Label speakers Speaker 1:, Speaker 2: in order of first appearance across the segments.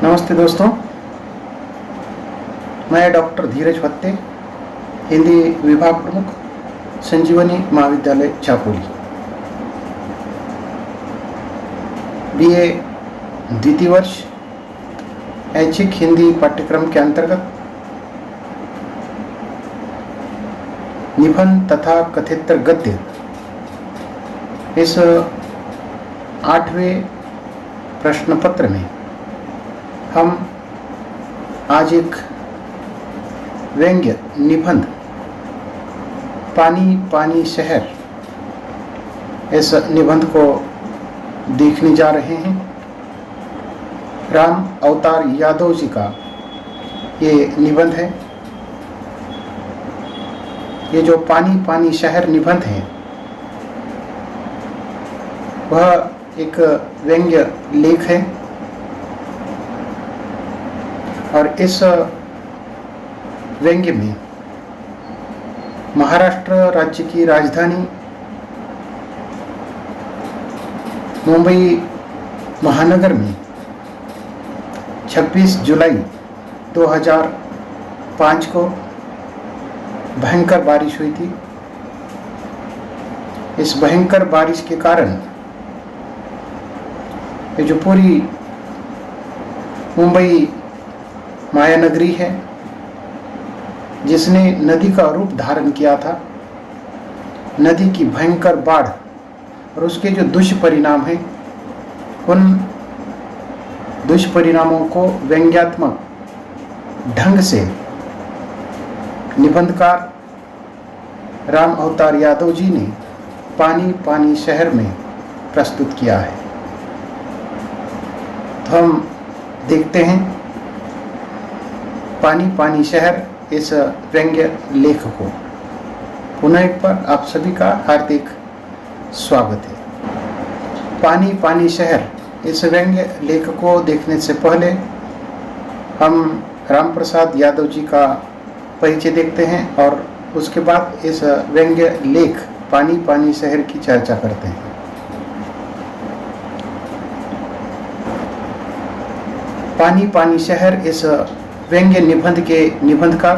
Speaker 1: नमस्ते दोस्तों, मैं डॉक्टर धीरज भत्ते, हिंदी विभाग प्रमुख, संजीवनी महाविद्यालय चापोली। बीए द्वितीय वर्ष ऐच्छिक हिंदी पाठ्यक्रम के अंतर्गत निबंध तथा कथेतर गद्य इस 8वें प्रश्न पत्र में हम आज एक व्यंग्य निबंध पानी पानी शहर इस निबंध को देखने जा रहे हैं। राम अवतार यादव जी का ये निबंध है। ये जो पानी पानी शहर निबंध है वह एक व्यंग्य लेख है और इस व्यंग्य में महाराष्ट्र राज्य की राजधानी मुंबई महानगर में 26 जुलाई 2005 को भयंकर बारिश हुई थी। इस भयंकर बारिश के कारण ये जो पूरी मुंबई माया नगरी है, जिसने नदी का रूप धारण किया था, नदी की भयंकर बाढ़ और उसके जो दुष्परिणाम हैं, उन दुष्परिणामों को व्यंग्यात्मक ढंग से निबंधकार राम अवतार यादव जी ने पानी पानी शहर में प्रस्तुत किया है। तो हम देखते हैं पानी पानी शहर इस व्यंग्य लेख को। पुनः एक बार आप सभी का हार्दिक स्वागत है। पानी पानी शहर इस व्यंग्य लेख को देखने से पहले हम राम प्रसाद यादव जी का परिचय देखते हैं और उसके बाद इस व्यंग्य लेख पानी पानी शहर की चर्चा करते हैं। पानी पानी शहर इस व्यंग्य निबंध के निबंधकार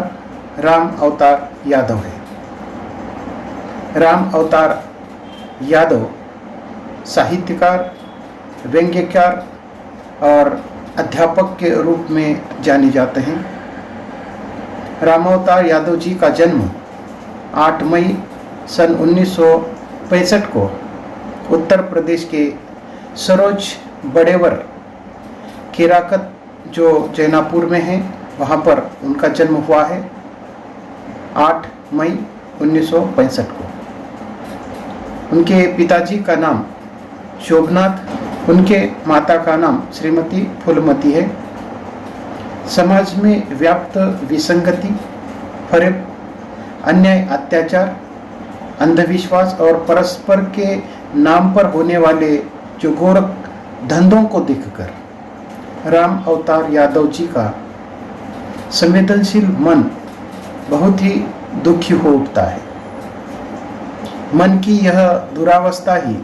Speaker 1: राम अवतार यादव है। राम अवतार यादव साहित्यकार, व्यंग्यकार और अध्यापक के रूप में जाने जाते हैं। राम अवतार यादव जी का जन्म 8 मई सन 1965 को उत्तर प्रदेश के सरोज बड़ेवर केराकत जो जैनापुर में है वहाँ पर उनका जन्म हुआ है 8 मई 1965 को। उनके पिताजी का नाम शोभनाथ, उनके माता का नाम श्रीमती फूलमती है। समाज में व्याप्त विसंगति, फरेब, अन्याय, अत्याचार, अंधविश्वास और परस्पर के नाम पर होने वाले जो गोरख धंधों को देखकर राम अवतार यादव जी का संवेदनशील मन बहुत ही दुखी हो उठता है। मन की यह दुरावस्था ही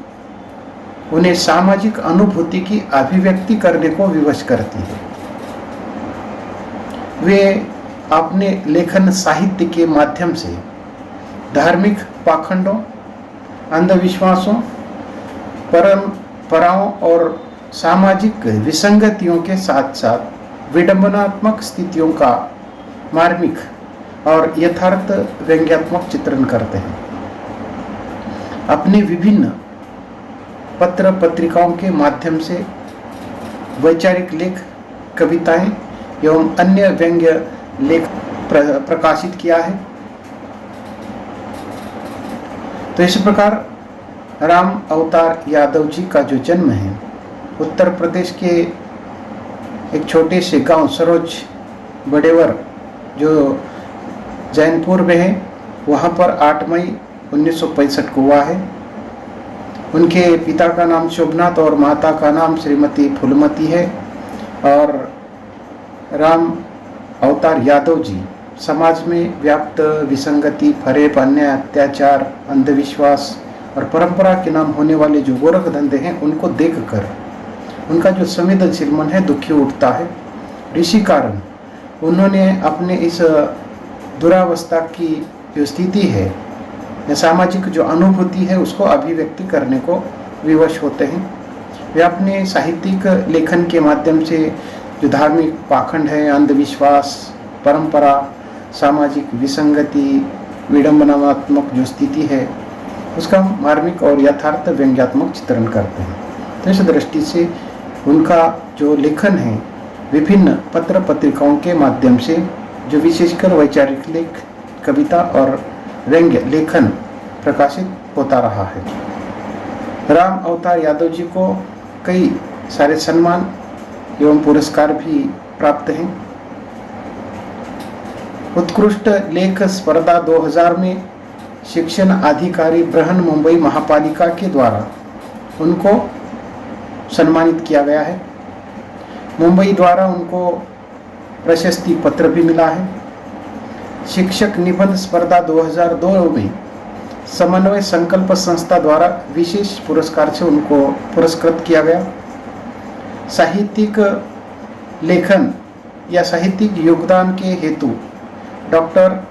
Speaker 1: उन्हें सामाजिक अनुभूति की अभिव्यक्ति करने को विवश करती है। वे अपने लेखन साहित्य के माध्यम से धार्मिक पाखंडों, अंधविश्वासों, परंपराओं और सामाजिक विसंगतियों के साथ साथ विडंबनात्मक स्थितियों का मार्मिक और यथार्थ व्यंग्यात्मक चित्रण करते हैं। अपने विभिन्न पत्र पत्रिकाओं के माध्यम से वैचारिक लेख, कविताएं एवं अन्य व्यंग्य लेख प्रकाशित किया है। तो इस प्रकार राम अवतार यादव जी का जो जन्म है उत्तर प्रदेश के एक छोटे से गांव सरोज बड़ेवर जो जैनपुर में है वहाँ पर 8 मई 1965 को हुआ है। उनके पिता का नाम शोभनाथ और माता का नाम श्रीमती फूलमती है। और राम अवतार यादव जी समाज में व्याप्त विसंगति, फरेब, अन्याय, अत्याचार, अंधविश्वास और परंपरा के नाम होने वाले जो गोरख धंधे हैं उनको देखकर उनका जो संवेदनशील मन है दुखी उठता है इसी कारण उन्होंने अपने इस दुरावस्था की जो स्थिति है या सामाजिक जो अनुभूति है उसको अभिव्यक्ति करने को विवश होते हैं। वे अपने साहित्यिक लेखन के माध्यम से जो धार्मिक पाखंड है, अंधविश्वास, परंपरा, सामाजिक विसंगति, विडंबनात्मक जो स्थिति है उसका मार्मिक और यथार्थ व्यंग्यात्मक चित्रण करते हैं। तो इस दृष्टि से उनका जो लेखन है विभिन्न पत्र पत्रिकाओं के माध्यम से जो विशेषकर वैचारिक लेख, कविता और व्यंग्य लेखन प्रकाशित होता रहा है। राम अवतार यादव जी को कई सारे सम्मान एवं पुरस्कार भी प्राप्त हैं। उत्कृष्ट लेख स्पर्धा 2000 में शिक्षण अधिकारी बृहन मुंबई महापालिका के द्वारा उनको सम्मानित किया गया है। मुंबई द्वारा उनको प्रशस्ति पत्र भी मिला है। शिक्षक निबंध स्पर्धा 2002 में समन्वय संकल्प संस्था द्वारा विशेष पुरस्कार से उनको पुरस्कृत किया गया। साहित्यिक लेखन या साहित्यिक योगदान के हेतु डॉक्टर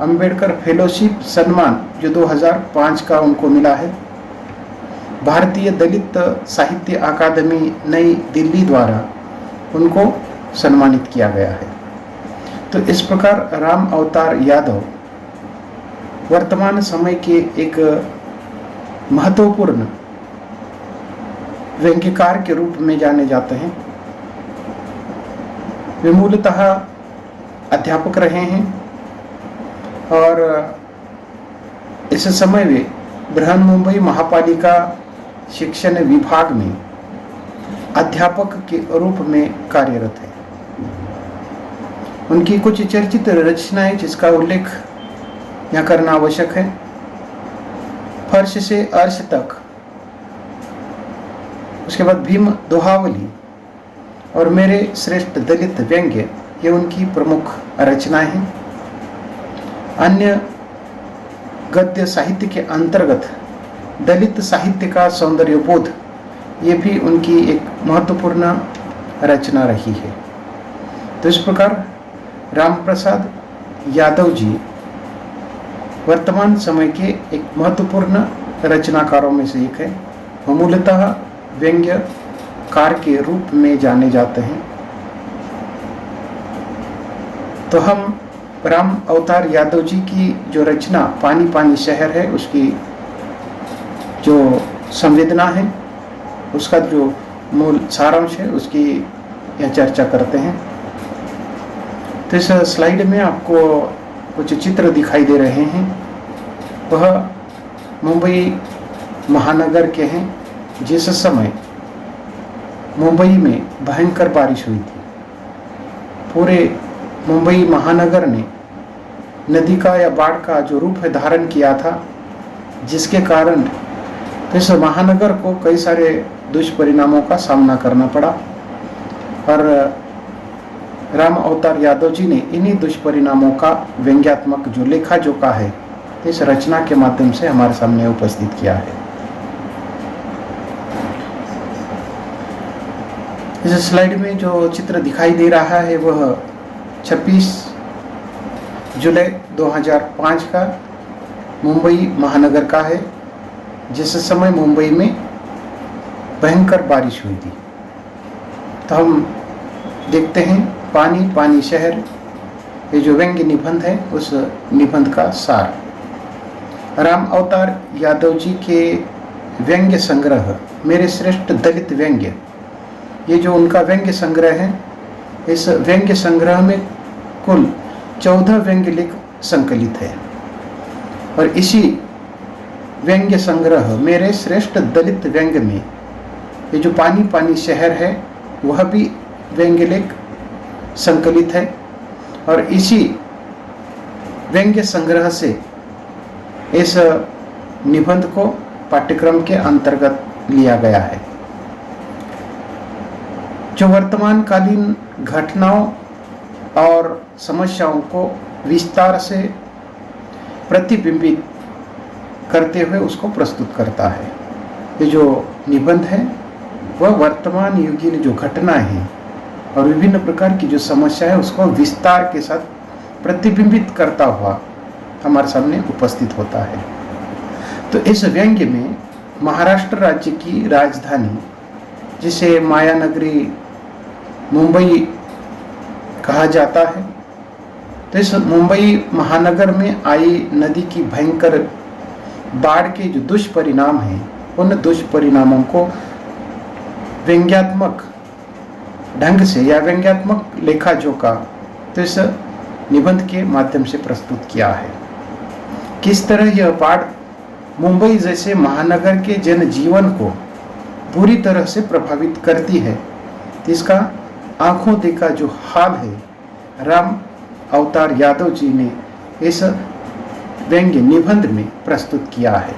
Speaker 1: अंबेडकर फेलोशिप सम्मान जो 2005 का उनको मिला है। भारतीय दलित साहित्य अकादमी नई दिल्ली द्वारा उनको सम्मानित किया गया है। तो इस प्रकार राम अवतार यादव वर्तमान समय के एक महत्वपूर्ण व्यंग्यकार के रूप में जाने जाते हैं। वे मूलतः अध्यापक रहे हैं और इस समय वे बृहन मुंबई महापालिका शिक्षण विभाग में अध्यापक के रूप में कार्यरत है। उनकी कुछ चर्चित रचनाएं जिसका उल्लेख यहाँ करना आवश्यक है। फर्श से अर्श तक, उसके बाद भीम दोहावली और मेरे श्रेष्ठ दलित व्यंग्य, ये उनकी प्रमुख रचनाएं हैं। अन्य गद्य साहित्य के अंतर्गत दलित साहित्य का सौंदर्यबोध, ये भी उनकी एक महत्वपूर्ण रचना रही है। तो इस प्रकार राम प्रसाद यादव जी वर्तमान समय के एक महत्वपूर्ण रचनाकारों में से एक है। वो मूलतः व्यंग्यकार के रूप में जाने जाते हैं। तो हम राम अवतार यादव जी की जो रचना पानी पानी शहर है, उसकी जो संवेदना है, उसका जो मूल सारांश है, उसकी यह चर्चा करते हैं। तो इस स्लाइड में आपको कुछ चित्र दिखाई दे रहे हैं। वह मुंबई महानगर के हैं जिस समय मुंबई में भयंकर बारिश हुई थी। पूरे मुंबई महानगर ने नदी का या बाढ़ का जो रूप धारण किया था, जिसके कारण इस महानगर को कई सारे दुष्परिणामों का सामना करना पड़ा। और राम अवतार यादव जी ने इन्हीं दुष्परिणामों का व्यंग्यात्मक जो लेखा जोखा है, इस रचना के माध्यम से हमारे सामने उपस्थित किया है। इस स्लाइड में जो चित्र दिखाई दे रहा है वह 26 जुलाई 2005 का मुंबई महानगर का है, जिस समय मुंबई में भयंकर बारिश हुई थी। तो हम देखते हैं पानी पानी शहर, ये जो व्यंग्य निबंध है उस निबंध का सार। राम अवतार यादव जी के व्यंग्य संग्रह मेरे श्रेष्ठ दलित व्यंग्य, ये जो उनका व्यंग्य संग्रह है, इस व्यंग्य संग्रह में कुल 14 व्यंग्य लेख संकलित है। और इसी व्यंग्य संग्रह मेरे श्रेष्ठ दलित व्यंग्य में ये जो पानी पानी शहर है वह भी व्यंग्य लेख संकलित है। और इसी व्यंग्य संग्रह से इस निबंध को पाठ्यक्रम के अंतर्गत लिया गया है। जो वर्तमान कालीन घटनाओं और समस्याओं को विस्तार से प्रतिबिंबित करते हुए उसको प्रस्तुत करता है। ये जो निबंध है वह वर्तमान युगीन जो घटना है और विभिन्न प्रकार की जो समस्या है उसको विस्तार के साथ प्रतिबिंबित करता हुआ हमारे सामने उपस्थित होता है। तो इस व्यंग्य में महाराष्ट्र राज्य की राजधानी, जिसे माया नगरी मुंबई कहा जाता है, तो इस मुंबई महानगर में आई नदी की भयंकर बाढ़ के जो दुष्परिणाम हैं, उन दुष्परिणामों को व्यंग्यात्मक ढंग से या व्यंग्यात्मक लेखा जोखा तो इस निबंध के माध्यम से प्रस्तुत किया है। किस तरह यह बाढ़ मुंबई जैसे महानगर के जनजीवन को बुरी तरह से प्रभावित करती है, तो इसका आंखों देखा जो हाल है राम अवतार यादव जी ने इस व्यंग्य निबंध में प्रस्तुत किया है।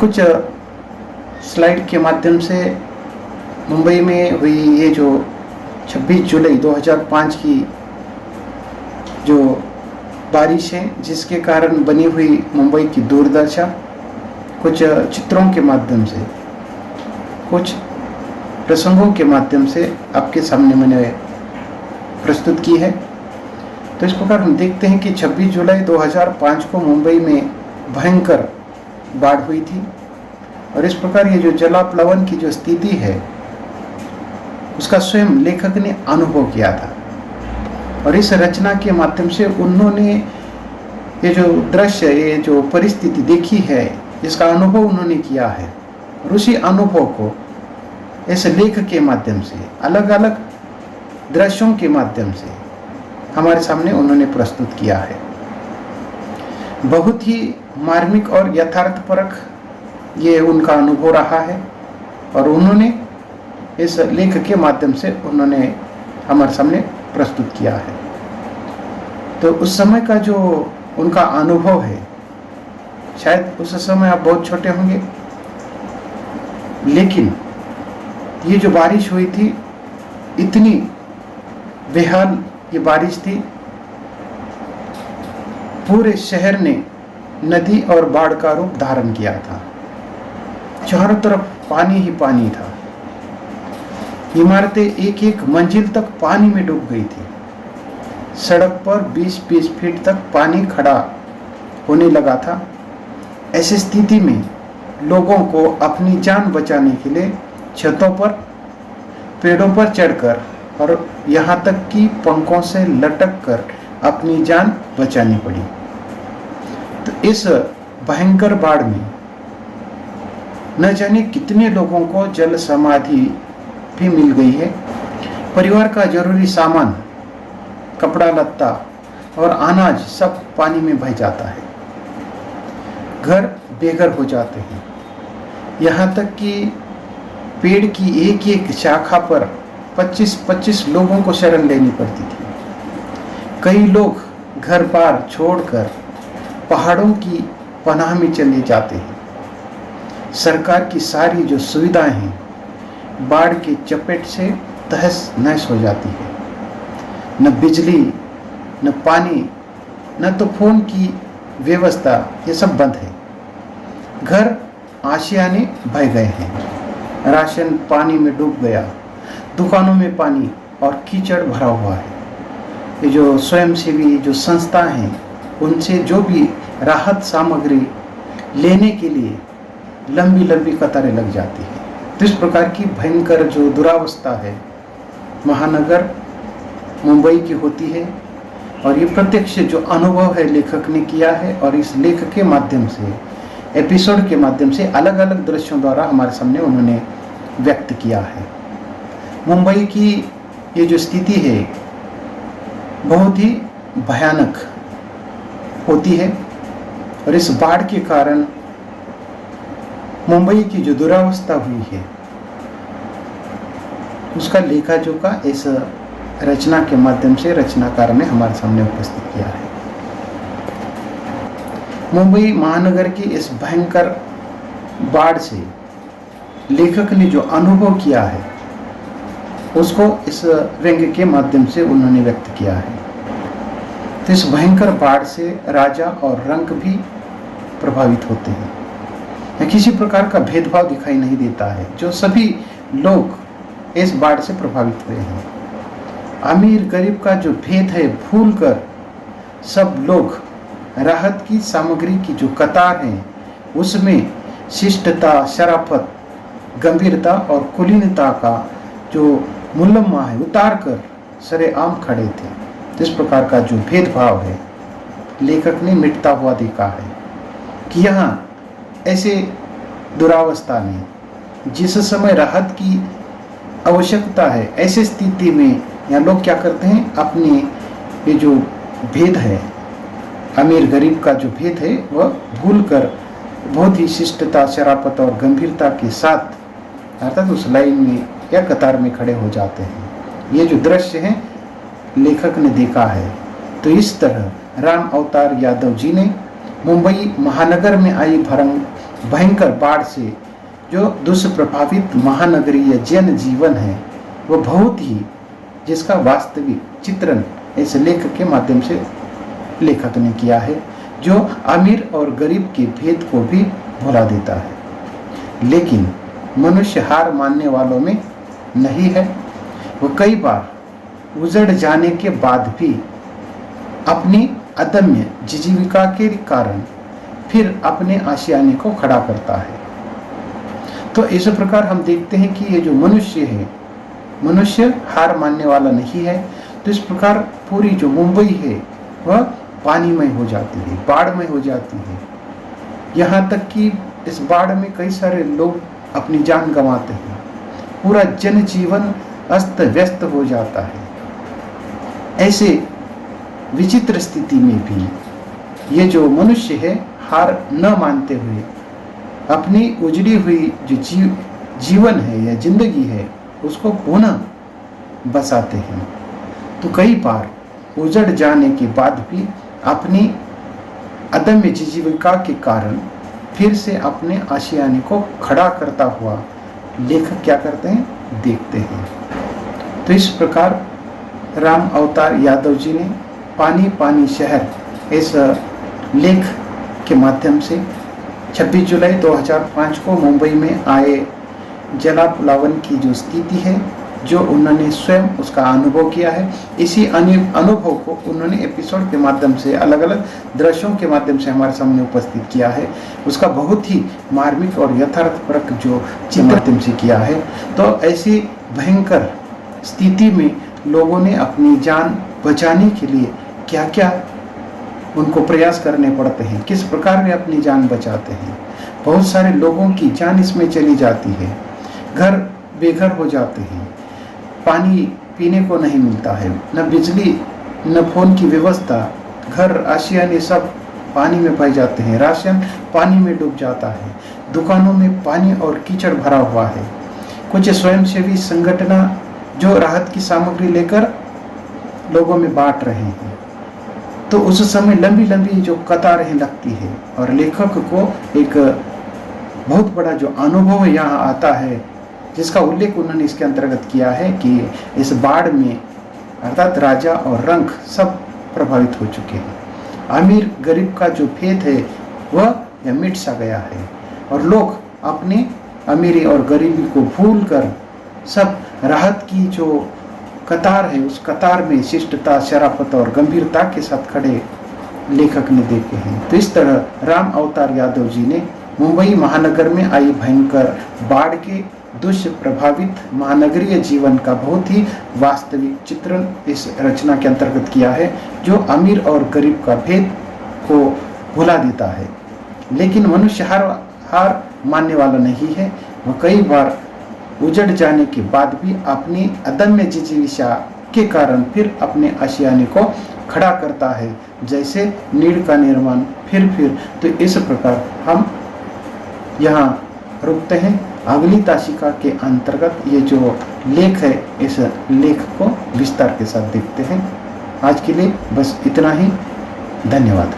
Speaker 1: कुछ स्लाइड के माध्यम से मुंबई में हुई ये जो 26 जुलाई 2005 की जो बारिश है, जिसके कारण बनी हुई मुंबई की दुर्दशा, कुछ चित्रों के माध्यम से, कुछ प्रसंगों के माध्यम से आपके सामने मैंने प्रस्तुत की है। तो इस प्रकार हम देखते हैं कि 26 जुलाई 2005 को मुंबई में भयंकर बाढ़ हुई थी और इस प्रकार ये जो जलाप्लावन की जो स्थिति है उसका स्वयं लेखक ने अनुभव किया था और इस रचना के माध्यम से उन्होंने ये जो दृश्य, ये जो परिस्थिति देखी है, इसका अनुभव उन्होंने किया है और उसी अनुभव को इस लेख के माध्यम से, अलग अलग दृश्यों के माध्यम से हमारे सामने उन्होंने प्रस्तुत किया है। बहुत ही मार्मिक और यथार्थपरक ये उनका अनुभव रहा है और उन्होंने इस लेख के माध्यम से उन्होंने हमारे सामने प्रस्तुत किया है। तो उस समय का जो उनका अनुभव है, शायद उस समय आप बहुत छोटे होंगे, लेकिन ये जो बारिश हुई थी, इतनी बेहाल ये बारिश थी, पूरे शहर ने नदी और बाढ़ का रूप धारण किया था। चारों तरफ पानी ही पानी था। इमारतें एक एक मंजिल तक पानी में डूब गई थी। सड़क पर 20-20 फीट तक पानी खड़ा होने लगा था। ऐसी स्थिति में लोगों को अपनी जान बचाने के लिए छतों पर, पेड़ों पर चढ़कर और यहाँ तक कि पंखों से लटक कर अपनी जान बचानी पड़ी। तो इस भयंकर बाढ़ में न जाने कितने लोगों को जल समाधि भी मिल गई है। परिवार का जरूरी सामान, कपड़ा लत्ता और अनाज सब पानी में बह जाता है। घर बेघर हो जाते हैं। यहाँ तक कि पेड़ की एक एक शाखा पर 25-25 लोगों को शरण लेनी पड़ती थी। कई लोग घर बार छोड़कर पहाड़ों की पनाह में चले जाते हैं। सरकार की सारी जो सुविधाएं हैं बाढ़ की चपेट से तहस नहस हो जाती है। न बिजली, न पानी, न तो फोन की व्यवस्था, ये सब बंद है। घर आशियाने बह गए हैं। राशन पानी में डूब गया। दुकानों में पानी और कीचड़ भरा हुआ है। ये जो स्वयंसेवी जो संस्था हैं, उनसे जो भी राहत सामग्री लेने के लिए लंबी लंबी कतारें लग जाती है। तो इस प्रकार की भयंकर जो दुरावस्था है महानगर मुंबई की होती है और ये प्रत्यक्ष जो अनुभव है लेखक ने किया है और इस लेख के माध्यम से, एपिसोड के माध्यम से अलग अलग दृश्यों द्वारा हमारे सामने उन्होंने व्यक्त किया है। मुंबई की ये जो स्थिति है बहुत ही भयानक होती है और इस बाढ़ के कारण मुंबई की जो दुरावस्था हुई है उसका लेखा जोखा इस रचना के माध्यम से रचनाकार ने हमारे सामने उपस्थित किया है। मुंबई महानगर की इस भयंकर बाढ़ से लेखक ने जो अनुभव किया है उसको इस व्यंग्य के माध्यम से उन्होंने व्यक्त किया है। तो इस भयंकर बाढ़ से राजा और रंक भी प्रभावित होते हैं। किसी प्रकार का भेदभाव दिखाई नहीं देता है। जो सभी लोग इस बाढ़ से प्रभावित हुए हैं। अमीर गरीब का जो भेद है भूलकर सब लोग राहत की सामग्री की जो कतार है उसमें शिष्टता, शराफत, गंभीरता और कुलीनता का जो मुलम्मा है उतार कर सरेआम खड़े थे। इस प्रकार का जो भेदभाव है लेखक ने मिटता हुआ देखा है कि यहाँ ऐसे दुरावस्था में जिस समय राहत की आवश्यकता है ऐसे स्थिति में यहाँ लोग क्या करते हैं, अपने ये जो भेद है अमीर गरीब का जो भेद है वह भूलकर बहुत ही शिष्टता, शराफत और गंभीरता के साथ अर्थात उस लाइन में या कतार में खड़े हो जाते हैं। ये जो दृश्य है लेखक ने देखा है। तो इस तरह राम अवतार यादव जी ने मुंबई महानगर में आई भयंकर बाढ़ से जो दुष्प्रभावित महानगरीय जन जीवन है वह बहुत ही जिसका वास्तविक चित्रण इस लेख के माध्यम से लेखक ने किया है, जो अमीर और गरीब के भेद को भी भुला देता है। लेकिन मनुष्य हार मानने वालों में नहीं है। वो कई बार उजड़ जाने के बाद भी अपनी अदम्य जीविका के कारण फिर अपने आशियाने को खड़ा करता है। तो इस प्रकार हम देखते हैं कि ये जो मनुष्य है, मनुष्य हार मानने वाला नहीं है। तो इस प्रकार पूरी जो मुंबई है वह पानीमय हो जाती है, बाढ़मय हो जाती है। यहाँ तक कि इस बाढ़ में कई सारे लोग अपनी जान गंवाते हैं, पूरा जनजीवन अस्त व्यस्त हो जाता है। ऐसे विचित्र स्थिति में भी ये जो मनुष्य है हार न मानते हुए अपनी उजड़ी हुई जो जीवन है या जिंदगी है उसको पुनः बसाते हैं। तो कई बार उजड़ जाने के बाद भी अपनी अदम्य जीविका के कारण फिर से अपने आशियाने को खड़ा करता हुआ लेखक क्या करते हैं, देखते हैं। तो इस प्रकार राम अवतार यादव जी ने पानी पानी शहर इस लेख के माध्यम से 26 जुलाई 2005 को मुंबई में आए जलाप्लावन की जो स्थिति है, जो उन्होंने स्वयं उसका अनुभव किया है, इसी अनुभव को उन्होंने एपिसोड के माध्यम से अलग अलग दृश्यों के माध्यम से हमारे सामने उपस्थित किया है। उसका बहुत ही मार्मिक और यथार्थपरक जो चिंतन से किया है। तो ऐसी भयंकर स्थिति में लोगों ने अपनी जान बचाने के लिए क्या क्या उनको प्रयास करने पड़ते हैं, किस प्रकार वे अपनी जान बचाते हैं। बहुत सारे लोगों की जान इसमें चली जाती है, घर बेघर हो जाते हैं, पानी पीने को नहीं मिलता है, न बिजली न फोन की व्यवस्था, घर आशियाने सब पानी में बह जाते हैं, राशन पानी में डूब जाता है, दुकानों में पानी और कीचड़ भरा हुआ है। कुछ स्वयंसेवी संगठन जो राहत की सामग्री लेकर लोगों में बांट रहे हैं, तो उस समय लंबी लंबी जो कतारें लगती है और लेखक को एक बहुत बड़ा जो अनुभव यहाँ आता है, जिसका उल्लेख उन्होंने इसके अंतर्गत किया है कि इस बाढ़ में अर्थात राजा और रंक सब प्रभावित हो चुके हैं। अमीर गरीब का जो भेद है वह मिट सा गया है और लोग अपने अमीरी और गरीबी को भूल कर सब राहत की जो कतार है उस कतार में शिष्टता, शराफत और गंभीरता के साथ खड़े लेखक ने देखे हैं। तो इस तरह राम अवतार यादव जी ने मुंबई महानगर में आई भयंकर बाढ़ के दुष्प्रभावित महानगरीय जीवन का बहुत ही वास्तविक चित्रण इस रचना के अंतर्गत किया है, जो अमीर और गरीब का भेद को भुला देता है। लेकिन मनुष्य हार मानने वाला नहीं है। वह कई बार उजड़ जाने के बाद भी अपनी अदम्य जिजीविका के कारण फिर अपने आशियाने को खड़ा करता है, जैसे नीड़ का निर्माण फिर। तो इस प्रकार हम यहाँ रुकते हैं। अगली ताशिका के अंतर्गत ये जो लेख है इस लेख को विस्तार के साथ देखते हैं। आज के लिए बस इतना ही। धन्यवाद।